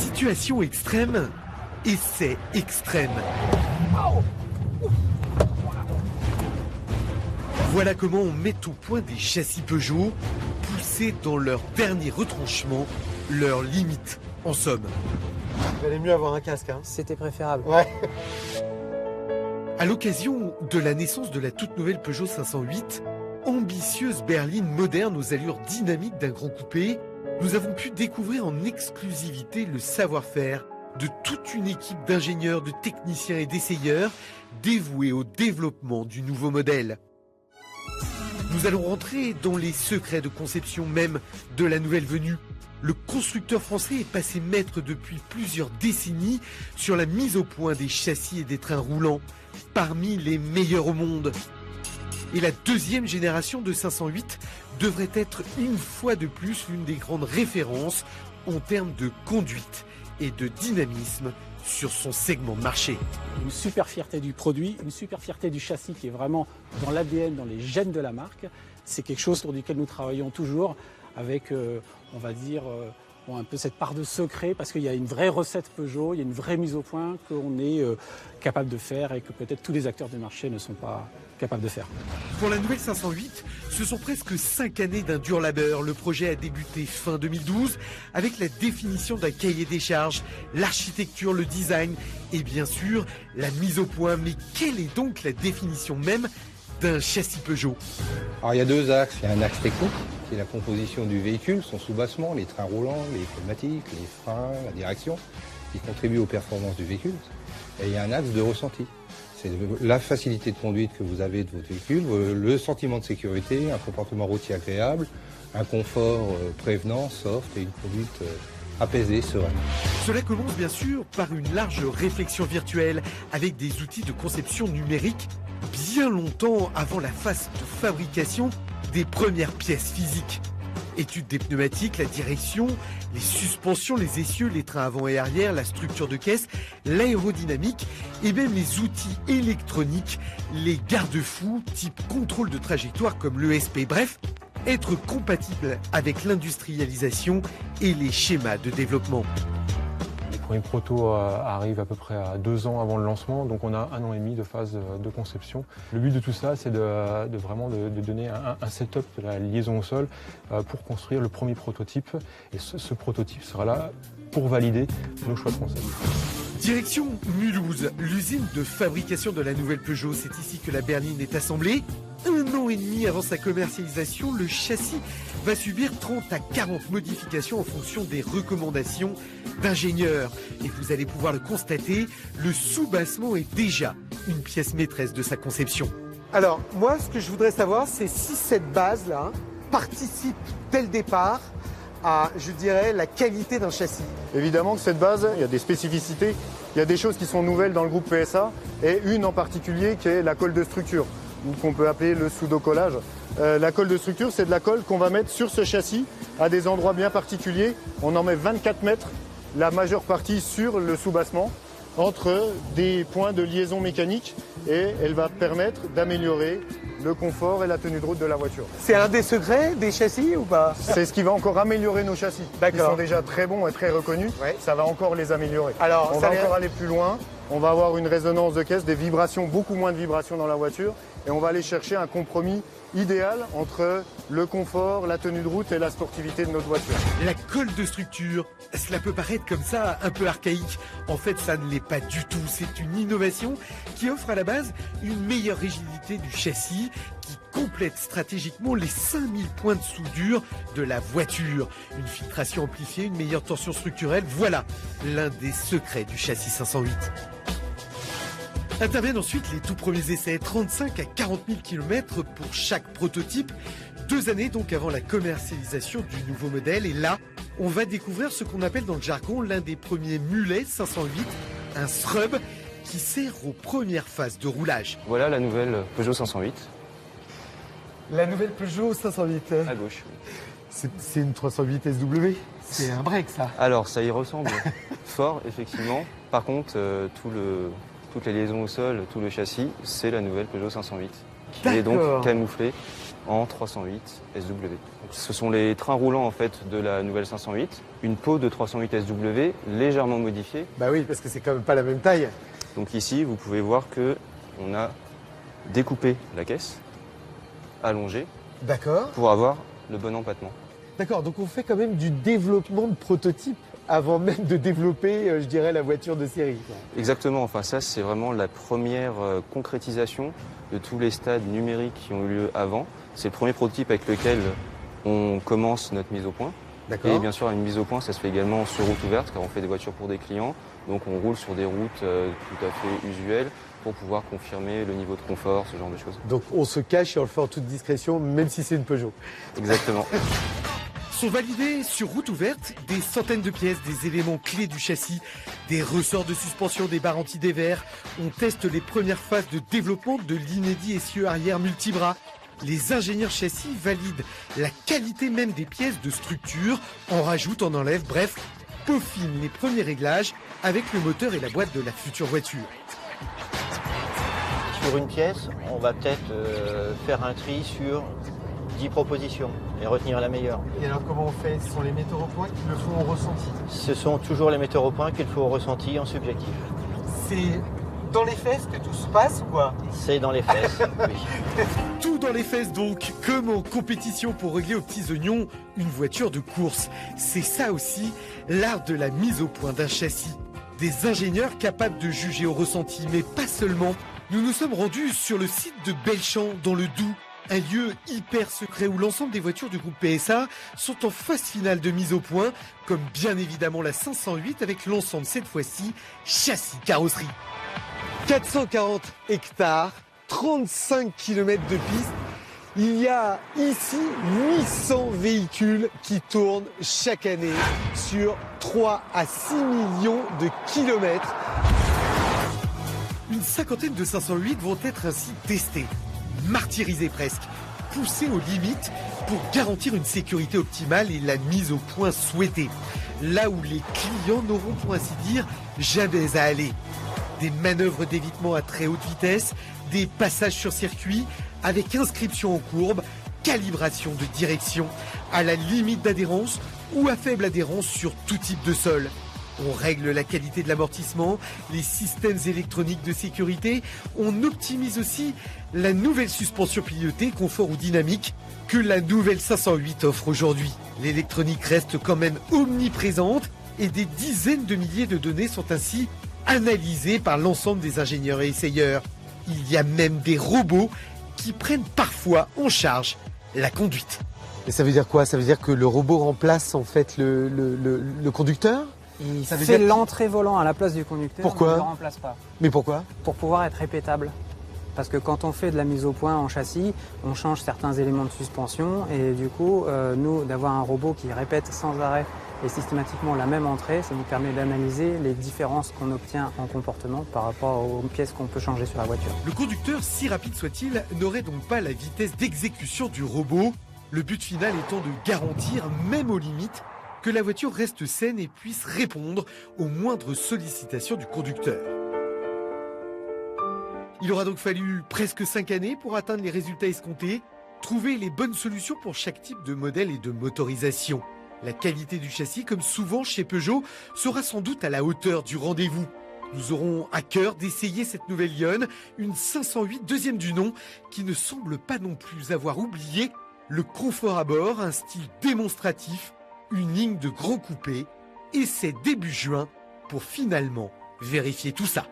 Situation extrême, essai extrême. Voilà comment on met au point des châssis Peugeot, poussés dans leur dernier retranchement, leurs limites, en somme. Il valait mieux avoir un casque, hein. C'était préférable. Ouais. À l'occasion de la naissance de la toute nouvelle Peugeot 508, ambitieuse berline moderne aux allures dynamiques d'un grand coupé, nous avons pu découvrir en exclusivité le savoir-faire de toute une équipe d'ingénieurs, de techniciens et d'essayeurs dévoués au développement du nouveau modèle. Nous allons rentrer dans les secrets de conception même de la nouvelle venue. Le constructeur français est passé maître depuis plusieurs décennies sur la mise au point des châssis et des trains roulants, parmi les meilleurs au monde. Et la deuxième génération de 508 devrait être une fois de plus l'une des grandes références en termes de conduite et de dynamisme sur son segment de marché. Une super fierté du produit, une super fierté du châssis qui est vraiment dans l'ADN, dans les gènes de la marque. C'est quelque chose sur lequel nous travaillons toujours avec, on va dire, un peu cette part de secret parce qu'il y a une vraie recette Peugeot, il y a une vraie mise au point qu'on est capable de faire et que peut-être tous les acteurs du marché ne sont pas capables de faire. Pour la nouvelle 508, ce sont presque 5 années d'un dur labeur. Le projet a débuté fin 2012 avec la définition d'un cahier des charges, l'architecture, le design et bien sûr la mise au point. Mais quelle est donc la définition même d'un châssis Peugeot? Alors il y a deux axes. Il y a un axe technique qui est la composition du véhicule, son soubassement, les trains roulants, les pneumatiques, les freins, la direction, qui contribuent aux performances du véhicule. Et il y a un axe de ressenti. C'est la facilité de conduite que vous avez de votre véhicule, le sentiment de sécurité, un comportement routier agréable, un confort prévenant, soft et une conduite apaisée, sereine. Cela commence bien sûr par une large réflexion virtuelle avec des outils de conception numérique bien longtemps avant la phase de fabrication des premières pièces physiques. Étude des pneumatiques, la direction, les suspensions, les essieux, les trains avant et arrière, la structure de caisse, l'aérodynamique et même les outils électroniques, les garde-fous type contrôle de trajectoire comme l'ESP. Bref, être compatible avec l'industrialisation et les schémas de développement. Les premiers protos arrivent à peu près à 2 ans avant le lancement, donc on a 1 an et demi de phase de conception. Le but de tout ça, c'est de vraiment donner un setup de la liaison au sol pour construire le premier prototype. Et ce prototype sera là pour valider nos choix de concept. Direction Mulhouse, l'usine de fabrication de la nouvelle Peugeot. C'est ici que la berline est assemblée. 1 an et demi avant sa commercialisation, le châssis va subir 30 à 40 modifications en fonction des recommandations d'ingénieurs. Et vous allez pouvoir le constater, le soubassement est déjà une pièce maîtresse de sa conception. Alors, moi, ce que je voudrais savoir, c'est si cette base-là participe dès le départ à, je dirais, la qualité d'un châssis. Évidemment que cette base, il y a des spécificités, il y a des choses qui sont nouvelles dans le groupe PSA et une en particulier qui est la colle de structure, ou qu'on peut appeler le pseudo-collage. La colle de structure, c'est de la colle qu'on va mettre sur ce châssis à des endroits bien particuliers. On en met 24 mètres, la majeure partie sur le soubassement, entre des points de liaison mécanique et elle va permettre d'améliorer le confort et la tenue de route de la voiture. C'est un des secrets des châssis ou pas? C'est ce qui va encore améliorer nos châssis. Ils sont déjà très bons et très reconnus, Ouais. Ça va encore les améliorer. Alors, on va encore aller plus loin, on va avoir une résonance de caisse, des vibrations, beaucoup moins de vibrations dans la voiture et on va aller chercher un compromis idéal entre le confort, la tenue de route et la sportivité de notre voiture. La colle de structure, cela peut paraître comme ça un peu archaïque. En fait, ça ne l'est pas du tout. C'est une innovation qui offre à la base une meilleure rigidité du châssis, qui complète stratégiquement les 5000 points de soudure de la voiture. Une filtration amplifiée, une meilleure tension structurelle, voilà l'un des secrets du châssis 508. Interviennent ensuite les tout premiers essais, 35 à 40 000 km pour chaque prototype. 2 années donc avant la commercialisation du nouveau modèle. Et là, on va découvrir ce qu'on appelle dans le jargon l'un des premiers mulets 508, un srub qui sert aux premières phases de roulage. Voilà la nouvelle Peugeot 508. La nouvelle Peugeot 508. À gauche. C'est une 308 SW. C'est un break, ça. Alors ça y ressemble fort, effectivement. Par contre, toutes les liaisons au sol, tout le châssis, c'est la nouvelle Peugeot 508. Qui est donc camouflée en 308 SW. Donc, ce sont les trains roulants en fait de la nouvelle 508, une peau de 308 SW légèrement modifiée. Bah oui, parce que c'est quand même pas la même taille. Donc ici, vous pouvez voir que on a découpé la caisse, allongée, D'accord. pour avoir le bon empattement. D'accord, donc on fait quand même du développement de prototypes avant même de développer, je dirais, la voiture de série. Exactement, enfin ça c'est vraiment la première concrétisation de tous les stades numériques qui ont eu lieu avant. C'est le premier prototype avec lequel on commence notre mise au point. D'accord. Et bien sûr, une mise au point, ça se fait également sur route ouverte, car on fait des voitures pour des clients. Donc on roule sur des routes tout à fait usuelles pour pouvoir confirmer le niveau de confort, ce genre de choses. Donc on se cache et on le fait en toute discrétion, même si c'est une Peugeot. Exactement. Sont validés sur route ouverte des centaines de pièces, des éléments clés du châssis, des ressorts de suspension, des barres anti-dévers. On teste les premières phases de développement de l'inédit essieu arrière multibras. Les ingénieurs châssis valident la qualité même des pièces de structure, en rajoutent, en enlèvent, bref, peaufinent les premiers réglages avec le moteur et la boîte de la future voiture. Sur une pièce, on va peut-être faire un tri sur 10 propositions et retenir la meilleure. Et alors comment on fait? Ce sont les metteurs au point qui le font au ressenti? Ce sont toujours les metteurs au point qu'il faut au ressenti en subjectif. C'est dans les fesses que tout se passe ou quoi? C'est dans les fesses, oui. Tout dans les fesses donc, comme en compétition pour régler aux petits oignons une voiture de course. C'est ça aussi, l'art de la mise au point d'un châssis. Des ingénieurs capables de juger au ressenti, mais pas seulement. Nous nous sommes rendus sur le site de Belchamp, dans le Doubs, un lieu hyper secret où l'ensemble des voitures du groupe PSA sont en phase finale de mise au point, comme bien évidemment la 508 avec l'ensemble cette fois-ci châssis carrosserie. 440 hectares, 35 km de piste. Il y a ici 800 véhicules qui tournent chaque année sur 3 à 6 millions de kilomètres. Une cinquantaine de 508 vont être ainsi testés, martyrisés presque, poussés aux limites pour garantir une sécurité optimale et la mise au point souhaitée. Là où les clients n'auront pour ainsi dire jamais à aller. Des manœuvres d'évitement à très haute vitesse, des passages sur circuit avec inscription en courbe, calibration de direction, à la limite d'adhérence ou à faible adhérence sur tout type de sol. On règle la qualité de l'amortissement, les systèmes électroniques de sécurité. On optimise aussi la nouvelle suspension pilotée, confort ou dynamique que la nouvelle 508 offre aujourd'hui. L'électronique reste quand même omniprésente et des dizaines de milliers de données sont ainsi analysées par l'ensemble des ingénieurs et essayeurs. Il y a même des robots qui prennent parfois en charge la conduite. Et ça veut dire quoi? Ça veut dire que le robot remplace en fait le conducteur? Il Ça veut fait dire- l'entrée volant à la place du conducteur. Pourquoi? On ne le remplace pas. Mais pourquoi? Pour pouvoir être répétable. Parce que quand on fait de la mise au point en châssis, on change certains éléments de suspension et du coup, nous, d'avoir un robot qui répète sans arrêt et systématiquement la même entrée, ça nous permet d'analyser les différences qu'on obtient en comportement par rapport aux pièces qu'on peut changer sur la voiture. Le conducteur, si rapide soit-il, n'aurait donc pas la vitesse d'exécution du robot. Le but final étant de garantir, même aux limites, que la voiture reste saine et puisse répondre aux moindres sollicitations du conducteur. Il aura donc fallu presque 5 années pour atteindre les résultats escomptés, trouver les bonnes solutions pour chaque type de modèle et de motorisation. La qualité du châssis, comme souvent chez Peugeot, sera sans doute à la hauteur du rendez-vous. Nous aurons à cœur d'essayer cette nouvelle Lionne, une 508 deuxième du nom, qui ne semble pas non plus avoir oublié le confort à bord, un style démonstratif, une ligne de grand coupé, et c'est début juin pour finalement vérifier tout ça.